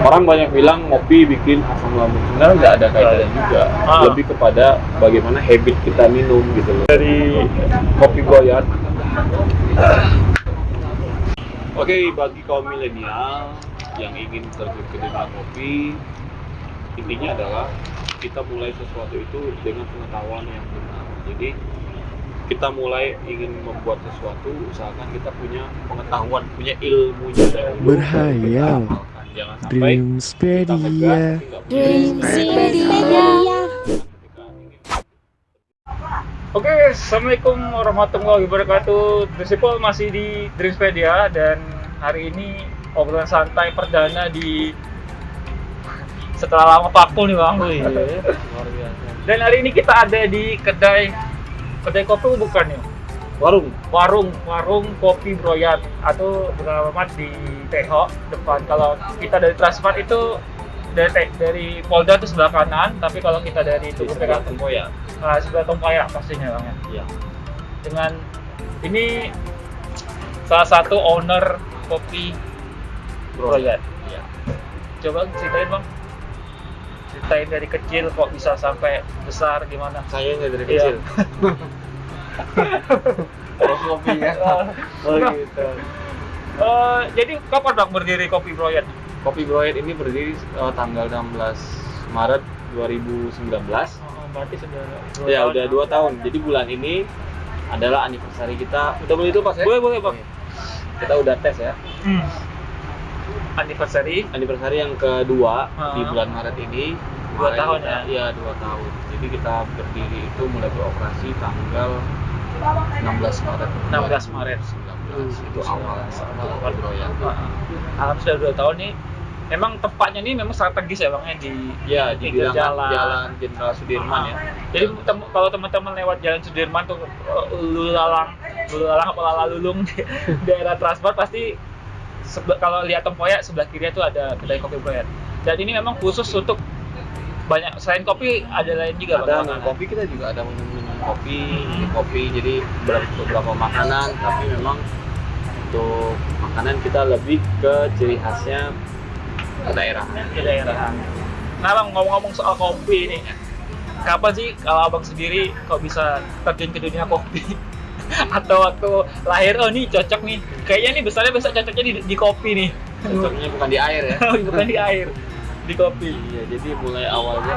Orang banyak bilang ngopi bikin asam lambung, sebenarnya nggak ada kaitannya juga. Lebih kepada bagaimana habit kita minum gitu loh. Dari kopi Broyat. Oke, bagi kaum milenial yang ingin terjun ke dunia kopi, intinya adalah kita mulai sesuatu itu dengan pengetahuan yang benar. Jadi kita mulai ingin membuat sesuatu, usahakan kita punya pengetahuan, punya ilmunya dahulu. Berhayal. Jangan sampai Dreamspedia. Oke, assalamualaikum warahmatullahi wabarakatuh. Prinsipal masih di Dreamspedia dan hari ini obrolan santai perdana di setelah lama vakum nih bang. Luar biasa. Dan hari ini kita ada di kedai kopi bukan ya? Warung kopi Broyat atau beralamat di Teho depan. Kalau kita dari Transmart itu dari Polda itu sebelah kanan, tapi kalau kita dari Tugu sebelah Tengah Tempoyak. sebelah Tempoyak pastinya bang ya. Iya. Dengan ini salah satu owner kopi Broyat. Iya. Coba ceritain bang, ceritain dari kecil kok bisa sampai besar gimana? Saya dari Iya. kecil. Kopinya. Oh gitu. Jadi kapan bang berdiri kopi Broyat? Kopi Broyat ini berdiri tanggal 16 Maret 2019. Berarti sudah 2 Ya, tahun. udah 2 tahun. Jadi bulan ini adalah anniversary kita. Udah boleh itu Pak ya? Boleh bang. Kita udah tes ya. Anniversary. Anniversary yang kedua di Ah. bulan Maret ini. 2 Kemarin tahun kita- Iya, 2 tahun. Jadi kita berdiri itu mulai beroperasi tanggal 16 Maret 16 Maret. 2019. Itu awal Awal. Broyat. Alhamdulillah sudah 2 tahun nih. Memang tempatnya ini memang strategis ya bang ya di Ya, di pinggir Jalan Jenderal Sudirman ya. Jadi kalau teman-teman lewat Jalan Sudirman tuh lulu lalang apa lalalulung di daerah Transmart pasti kalau lihat Tempoyak sebelah kiri itu ada kedai kopi Broyat. Dan ini memang khusus untuk banyak selain kopi ada lain juga Ada bang. minum kopi, kita juga ada minum kopi, jadi beberapa makanan, tapi memang untuk makanan kita lebih ke ciri khasnya ke daerah. Ke daerah. Nah bang, ngomong-ngomong soal kopi ini, kapan sih kalau abang sendiri kok bisa terjun ke dunia kopi? Atau waktu lahir, oh nih cocok nih, kayaknya nih besarnya besar cocoknya di kopi nih. Cocoknya bukan di air ya. Bukan di air, di kopi. Iya, jadi mulai awalnya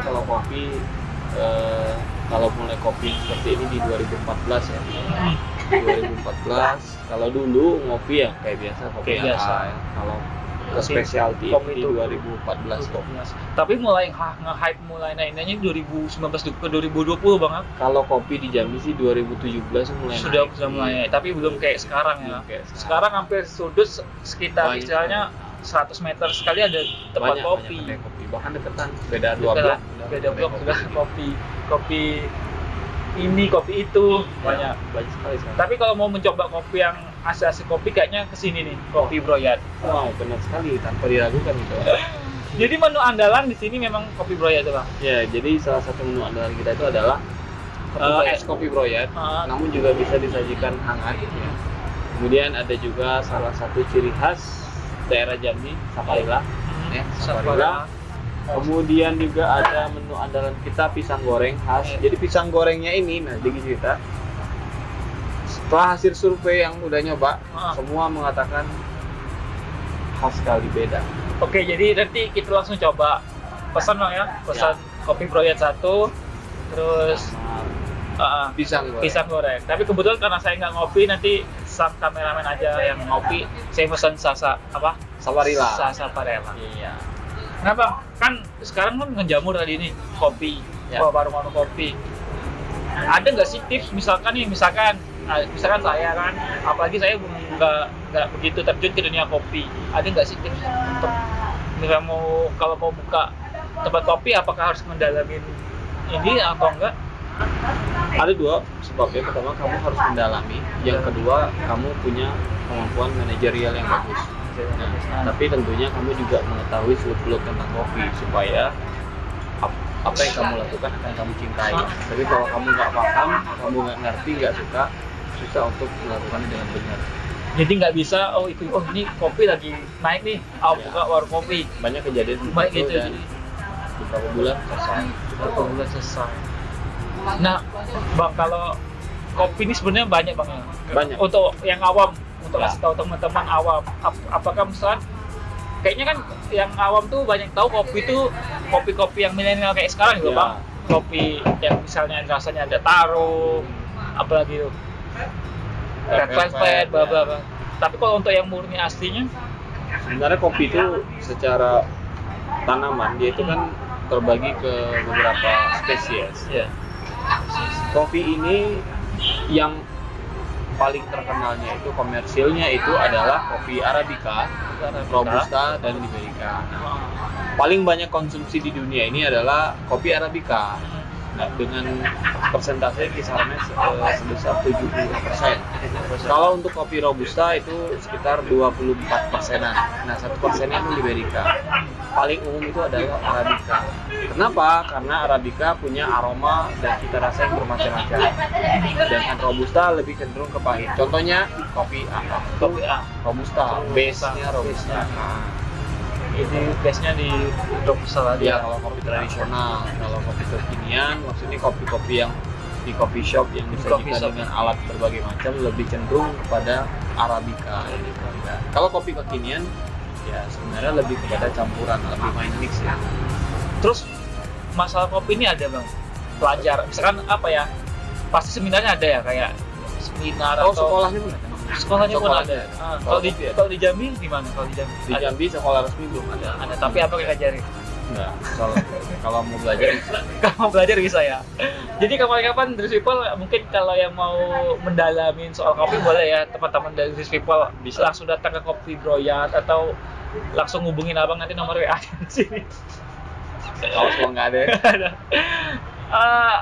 kalau mulai kopi seperti ini di 2014 ya. 2014. Kalau dulu ngopi ya kayak biasa kopi Kayak biasa. ya. Kalau ke specialty Kopi di itu 2014 kok. Tapi mulai nge-hype mulai naik-naiknya 2019 ke 2020 bang. Kalau kopi di Jambi sih 2017 mulai Sudah naik. mulai naik, tapi belum kayak sekarang ya. Belum kayak sekarang. Sekarang hampir sudut sekitar Banyak. istilahnya 100 meter sekali ada tempat Banyak kopi. kedai kopi. Bahkan deketan, beda 2 blok. Beda blok sudah kopi ini kopi itu banyak. Banyak sekali sekarang. Tapi kalau mau mencoba kopi yang asli kopi kayaknya kesini nih, kopi Broyat. Wow, benar sekali tanpa diragukan itu. Jadi menu andalan di sini memang kopi Broyat tuh bang. Ya, jadi salah satu menu andalan kita itu adalah es kopi Broyat, Ah. namun juga bisa disajikan hangat. Ya. Kemudian ada juga salah satu ciri khas daerah Jambi, Saparilla. Ya, Saparilla. Kemudian juga ada menu andalan kita pisang goreng khas. Jadi pisang gorengnya ini, nah jadi cerita. Setelah hasil survei yang udah nyoba, semua mengatakan khas sekali beda. Oke, jadi nanti kita langsung coba pesan bang ya, pesan kopi Broyat 1, terus Pisang goreng. pisang goreng. Tapi kebetulan karena saya nggak ngopi, nanti sang kameramen aja yang ngopi. Saya pesan Saparilla. Saparilla. Iya. Nah bang, kan sekarang kan menjamur tadi nih kopi, Ya. warung-warung kopi. Ada nggak sih tips misalkan saya kan, apalagi saya nggak begitu terjun ke dunia kopi. Ada nggak sih tips untuk misalnya kalau mau buka tempat kopi, apakah harus mendalamin ini atau enggak? Ada 2 sebabnya. Pertama, kamu harus mendalami. Yang kedua, kamu punya kemampuan manajerial yang bagus. Nah, tapi tentunya kamu juga mengetahui seluk-beluk tentang kopi supaya apa yang kamu lakukan akan kamu cintai. Tapi kalau kamu nggak paham, kamu nggak ngerti, nggak suka, susah untuk melakukannya dengan benar. Jadi nggak bisa ini kopi lagi naik nih, buka warung kopi. Banyak kejadian Baik itu gitu. dan beberapa bulan selesai. Beberapa bulan selesai. Nah, Bang, kalau kopi ini sebenarnya banyak Bang ya. Banyak. Untuk yang awam, untuk Ya. kasih tahu teman-teman awam, apakah misalnya kayaknya kan yang awam tuh banyak tahu kopi tuh kopi-kopi yang milenial kayak sekarang gitu Ya. Bang. Kopi yang misalnya rasanya ada taro, apalagi tuh red velvet, bla bla bla. Tapi kalau untuk yang murni aslinya, Sebenarnya kopi itu secara tanaman dia itu kan terbagi ke beberapa spesies. ya. Kopi ini yang paling terkenalnya itu komersilnya itu adalah kopi Arabica, Robusta, dan Liberica. Nah, paling banyak konsumsi di dunia ini adalah kopi Arabica. Nah, dengan persentase kisarannya sebesar 70%. Kalau untuk kopi Robusta itu sekitar 24%-an. Nah, 1%-nya itu Liberica. Paling umum itu adalah Arabica. Kenapa? Karena Arabica punya aroma dan cita rasa yang bermacam-macam. Sedangkan Robusta lebih cenderung ke pahit. Contohnya kopi apa? Kopi A. Robusta. Base-nya Robusta. Nah, Ini base-nya di Robusta lagi. ya kalau kopi tradisional, kalau kopi kekinian, maksudnya kopi-kopi yang di coffee shop yang Coffee disajikan shop. dengan alat berbagai macam lebih cenderung kepada Arabica. Kalau kopi kekinian, ya sebenarnya lebih kepada campuran, lebih main mix ya. Terus masalah kopi ini ada Bang, pelajar, misalkan apa ya, pasti seminarnya ada ya, kayak seminar Oh, atau sekolahnya pun ada. sekolahnya pun Sekolahnya. ada. Kalau di Kopi ya? kalau di Jambi gimana? Kalau di Jambi Di ada. Jambi sekolah resmi belum ada. Ada, tapi apa yang diajarin? Enggak. Kalau mau belajar bisa. Kalau mau belajar bisa ya. Jadi kapan-kapan Dris People mungkin kalau yang mau mendalamin soal kopi boleh ya teman-teman dari Dris People bisa langsung datang ke Kopi Broyat atau langsung hubungin abang, nanti nomor WA di sini. Kalau nggak ada.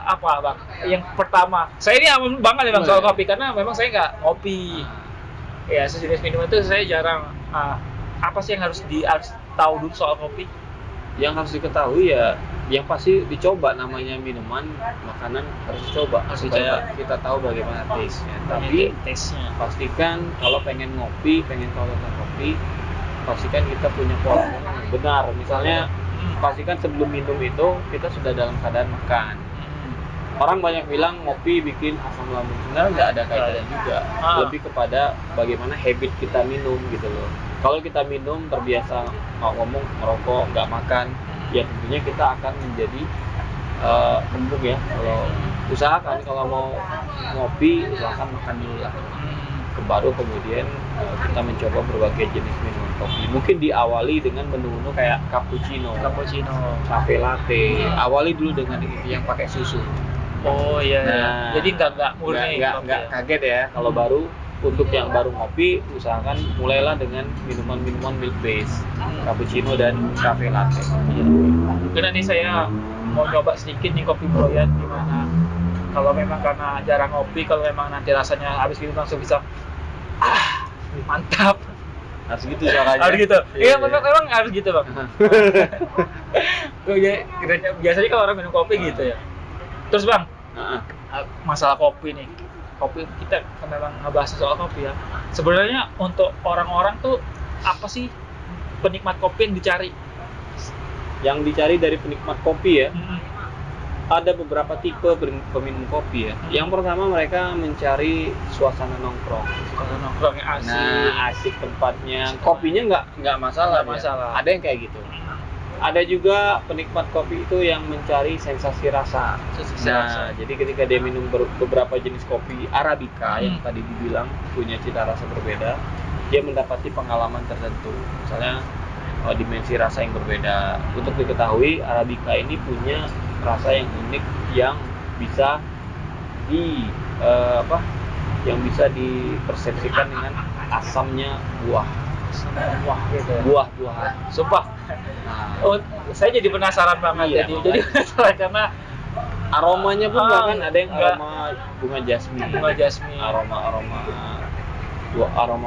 Apa bang? Yang pertama, saya ini aman banget ya bang soal kopi karena memang saya nggak ngopi. Ya sejenis minuman itu saya jarang. Apa sih yang harus tahu dulu soal kopi? Yang harus diketahui ya, yang pasti dicoba, namanya minuman, makanan harus dicoba Harus supaya dicoba. kita tahu bagaimana taste-nya. Tapi taste-nya. pastikan kalau pengen ngopi, pengen tahu tentang kopi, pastikan kita punya pola makan yang benar. Misalnya pastikan sebelum minum itu kita sudah dalam keadaan makan. Orang banyak bilang ngopi bikin asam lambung, sebenarnya nggak ada kaitannya juga. Lebih kepada bagaimana habit kita minum gitu loh. Kalau kita minum terbiasa ngomong, ngerokok, nggak makan, ya tentunya kita akan menjadi kembung ya. Kalau usahakan kalau mau ngopi, usahakan makan dulu lah. Baru kemudian kita mencoba berbagai jenis minuman kopi. Mungkin diawali dengan menu-menu kayak cappuccino, cafe latte. Awali dulu dengan yang pakai susu. Oh iya. Nah, Jadi nggak murni. nggak kaget ya kalau baru. Untuk yang baru ngopi, usahakan mulailah dengan minuman-minuman milk base, cappuccino dan cafe latte. Mungkin nanti saya mau coba sedikit nih Kopi Broyat gimana. Kalau memang karena jarang ngopi, kalau memang nanti rasanya habis minum langsung bisa mantap. Harus gitu caranya. Harus gitu. Iya, memang harus gitu, Bang. Biasanya kalau orang minum kopi gitu ya. Terus, Bang, masalah kopi nih. Kopi kita memang ngebahas soal kopi ya. Sebenarnya untuk orang-orang tuh apa sih penikmat kopi yang dicari? Yang dicari dari penikmat kopi ya, ada beberapa tipe peminum kopi ya. Yang pertama mereka mencari suasana nongkrong. Kalau nongkrong yang asik. Nah, asik tempatnya. Kopinya nggak masalah. Nggak masalah. Ada yang kayak gitu. Ada juga penikmat kopi itu yang mencari sensasi rasa. Nah, jadi ketika dia minum beberapa jenis kopi Arabica yang tadi dibilang punya cita rasa berbeda, dia mendapati pengalaman tertentu. Misalnya dimensi rasa yang berbeda. Untuk diketahui, Arabica ini punya rasa yang unik yang bisa yang bisa dipersepsikan dengan asamnya buah. Wah gitu ya. Buah-buahan. Sumpah. Nah, Saya jadi penasaran banget Iya, jadi penasaran karena aromanya pun bahkan ada yang enggak. aroma bunga jasmine. Bunga jasmine. Aroma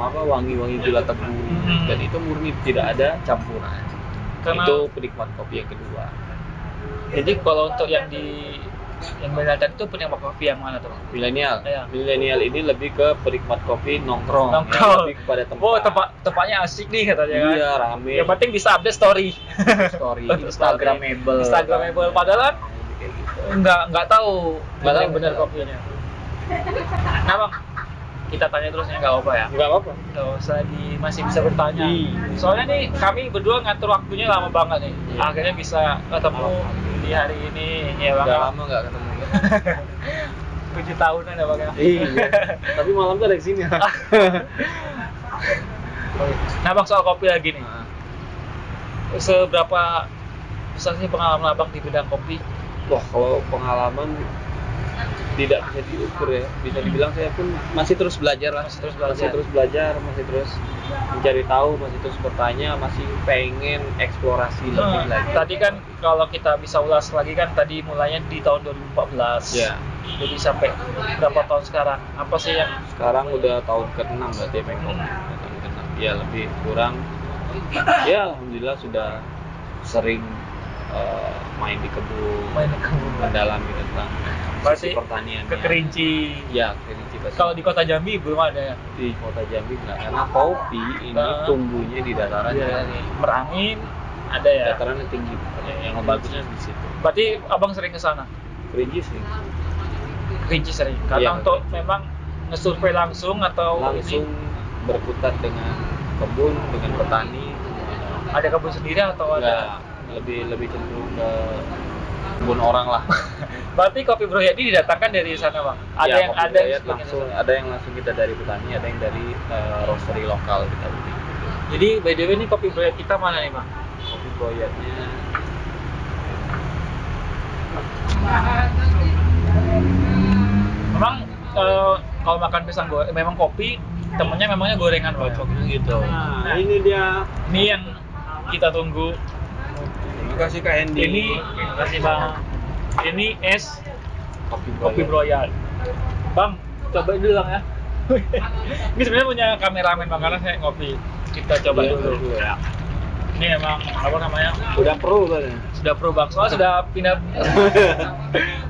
apa, wangi-wangi gula tebu. Dan itu murni, tidak ada campuran. Karena- Itu penikmat kopi yang kedua. Jadi kalau untuk yang di Yang milenial tadi tuh penikmat kopi yang mana tuh? Milenial. Iya. Milenial ini lebih ke penikmat kopi nongkrong. Nongkrong. Ya, lebih kepada tempat. Oh, tempatnya asik nih katanya kan. Iya, rame. Yang penting bisa update story. Story. Untuk Instagramable. Instagramable. Padahal kan Kayak gitu. nggak tahu Nggak mana tahu. yang benar kopinya. Nah bang, kita tanya terus ya nggak apa ya. Enggak apa-apa. Tuh, selagi masih bisa bertanya. Iya. Soalnya nih kami berdua ngatur waktunya lama banget nih. Iya. Akhirnya bisa ketemu di hari ini ya bang. Udah lama enggak ketemu. 7 tahunan ya bang ya. Iya. Tapi malam tuh ada di sini. Nah bang, soal kopi lagi nih. Nah, Seberapa besar sih pengalaman abang di bidang kopi? wah, kalau pengalaman tidak bisa diukur ya. Bisa dibilang saya pun masih terus belajar lah. Masih terus belajar. Masih terus mencari tahu, masih terus bertanya, masih pengen eksplorasi lebih lagi. Tadi kan kalau kita bisa ulas lagi kan tadi mulainya di tahun 2014. Ya, Jadi sampai berapa tahun sekarang? Apa sih yang sekarang udah tahun ke-6 berarti ya, Bang. Tahun ke-6. Ya, lebih kurang. Ya, alhamdulillah sudah sering main di kebun, main ke mendalami tentang Berarti sisi pertanian. ke Kerinci? Ya, Kerinci pasti. Kalau di kota Jambi belum ada ya? Di kota Jambi enggak, karena kopi ini tumbuhnya di dataran Iya, Merangin ada ya? dataran yang tinggi. Yang bagusnya di situ. Berarti abang sering ke sana? Kerinci sih. Kerinci sering? Karena Iya. untuk memang ngesurvei langsung atau Langsung ini berkutat dengan kebun, dengan petani. ada kebun sendiri atau ada? Enggak, lebih cenderung ke kebun orang lah. Berarti kopi Bro Yadi didatangkan dari sana bang? Ada Ya, yang kopi ada Broyat langsung, ada yang langsung kita dari petani, ada yang dari roastery lokal kita beli. Jadi by the way ini kopi Bro Yadi kita mana nih bang? Kopi Broyatnya Memang kalau makan pisang goreng, memang kopi memangnya gorengan bang. cocoknya gitu. Nah, ini dia. Ini yang kita tunggu. Terima kasih Kak Hendy. Ini terima kasih bang. Ini es kopi kopi Broyat. Bang, cobain dulu bang ya. Ini sebenarnya punya kameramen bang karena saya ngopi. Kita coba Iya, dulu. dulu ya. Ini emang apa namanya? Udah pro kan? Sudah pro bang. Soalnya sudah pindah.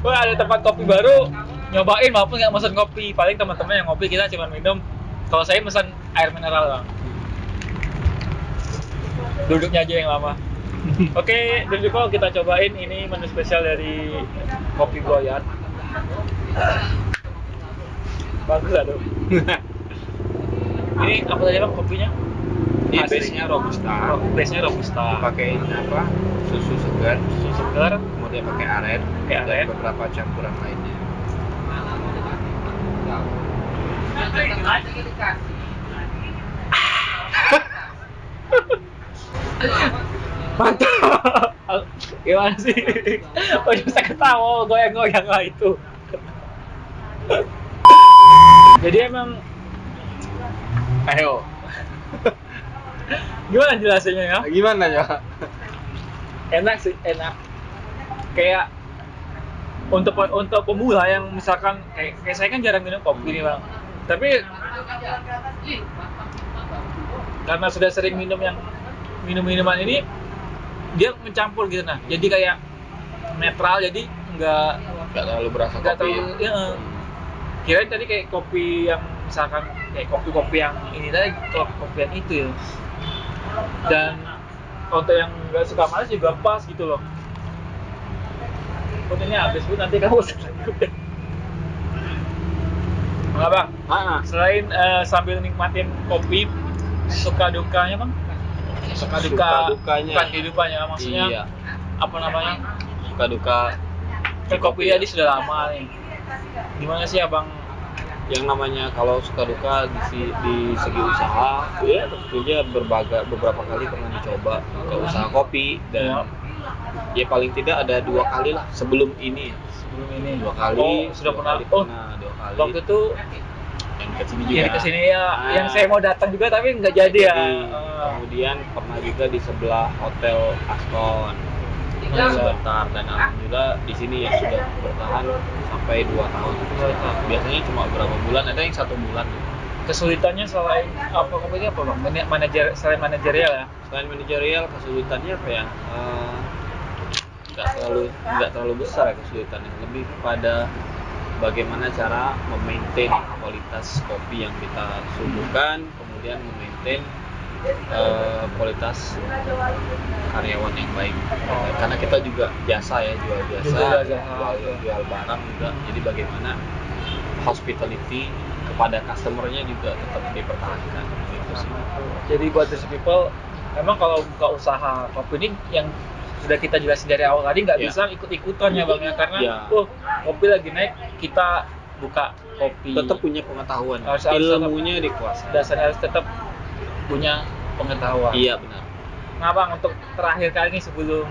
Wah ada tempat kopi baru. Nyobain walaupun nggak pesan kopi. Paling teman-teman yang ngopi kita cuma minum. Kalau saya pesan air mineral bang. Duduknya aja yang lama. Oke, dari kalau kita cobain ini menu spesial dari kopi Broyat. Bagus lah tuh. Ini apa tadi bang kopinya? Ini Asli. base-nya robusta. Base-nya robusta. Pakai apa? Susu segar, Susu segar, kemudian pakai aren, Pakai aren. dan beberapa campuran lainnya. mantap. Gimana sih? Oh bisa ketawa, goyang-goyang lah itu. Jadi emang, Ayo, gimana jelasinnya ya? gimana ya? Enak sih, enak. Kayak untuk pemula yang misalkan kayak saya kan jarang minum kopi nih bang. Tapi karena sudah sering minum yang minuman ini, dia mencampur gitu nah. Jadi kayak netral, jadi nggak Terlalu berasa nggak kopi. terlalu. Ya, kirain tadi kayak kopi yang misalkan kayak kopi yang ini tadi, kopi yang itu ya. Dan untuk yang nggak suka manis juga pas gitu loh. Pun ini habis pun nanti kamu Enggak bang, selain sambil nikmatin kopi, suka dukanya bang? Suka dukanya. bukan kehidupannya maksudnya Iya. apa namanya? Suka duka Kan kopi jadi sudah lama nih. Gimana sih abang? yang namanya kalau suka duka di segi usaha, ya tentunya beberapa kali pernah dicoba ke usaha kopi dan ya paling tidak ada 2 kali lah sebelum ini. Sebelum ini 2 kali. sudah 2 pernah. kali Oh, pernah, 2 kali. waktu itu yang kesini juga. yang kesini ya, Nah, yang saya mau datang juga tapi nggak jadi ya. Kemudian pernah juga di sebelah hotel Aston Ya. sebentar, dan alhamdulillah di sini yang sudah bertahan sampai 2 tahun. Biasanya cuma berapa bulan, ada yang 1 bulan. Kesulitannya selain apa kopi ini apa bang? Selain manajerial ya. Selain manajerial, kesulitannya apa ya? nggak terlalu besar ya kesulitannya, lebih kepada bagaimana cara memaintain kualitas kopi yang kita suguhkan, kemudian memaintain kualitas karyawan yang baik. Karena kita juga jasa ya, jual jasa, jual barang juga. Jadi bagaimana hospitality kepada customernya juga tetap dipertahankan gitu sih. Jadi buat these people, memang kalau buka usaha kopi ini yang sudah kita jelasin dari awal tadi nggak bisa ikut-ikutan ya bang ya, karena kopi lagi naik, kita buka kopi. Tetap punya pengetahuan, harus ilmunya dikuasai. Dasarnya harus tetap punya pengetahuan. Iya benar. Nah bang, untuk terakhir kali ini sebelum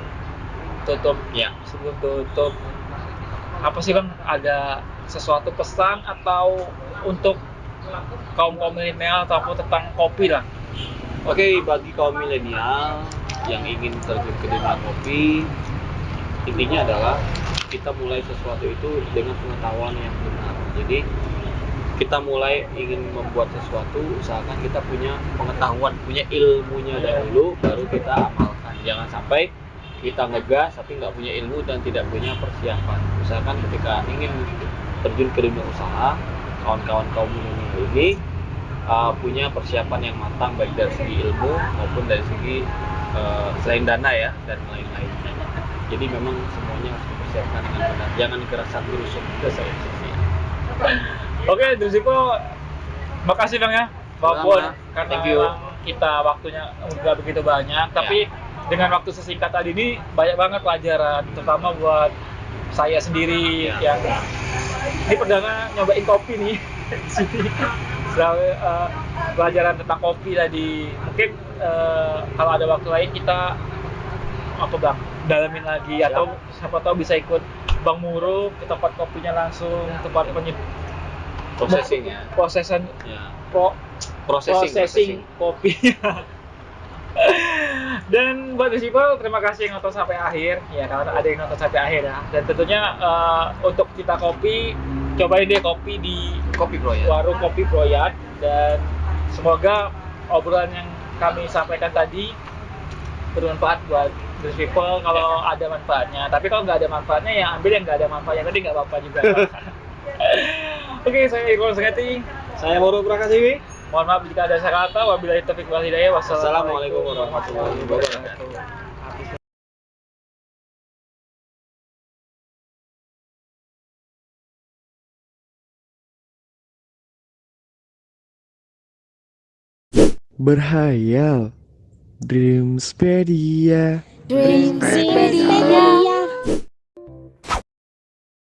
tutup, apa sih bang, ada sesuatu pesan atau untuk kaum milenial atau tentang kopi lah? Oke, bagi kaum milenial yang ingin terjun ke dunia kopi, intinya adalah kita mulai sesuatu itu dengan pengetahuan yang benar. Jadi kita mulai ingin membuat sesuatu, usahakan kita punya pengetahuan, punya ilmunya dahulu, baru kita amalkan. Jangan sampai kita ngegas tapi nggak punya ilmu dan tidak punya persiapan. Usahakan ketika ingin terjun ke dunia usaha, kawan-kawan kaum milenial ini punya persiapan yang matang, baik dari segi ilmu maupun dari segi selain dana ya, dan lain-lain. Jadi memang semuanya harus dipersiapkan dengan benar. Jangan kerasa rusuk ke saya. Oke, Drisipo, makasih bang ya, walaupun karena kita waktunya nggak begitu banyak, tapi dengan waktu sesingkat tadi ini banyak banget pelajaran, terutama buat saya sendiri yang ini perdana nyobain kopi nih. Selalu pelajaran tentang kopi tadi. Mungkin kalau ada waktu lain kita dalamin lagi, atau siapa tahu bisa ikut Bang Muru ke tempat kopinya langsung, tempat processing kopi. Dan buat Drisipo, terima kasih yang nonton sampai akhir ya, kalau ada yang nonton sampai akhir ya. Dan tentunya untuk kita kopi, cobain deh kopi di warung Kopi Broyat, dan semoga obrolan yang kami sampaikan tadi bermanfaat buat Drisipo kalau ada manfaatnya. Tapi kalau nggak ada manfaatnya ya ambil yang nggak ada manfaatnya tadi, nggak apa-apa juga. Oke, saya Iqbal Sengeti. Saya Muru Prakasiwi. Mohon maaf jika ada salah kata. Wabillahi taufiq wal hidayah. Wassalamualaikum warahmatullahi wabarakatuh. Berhayal Dreamspedia. Dreamspedia.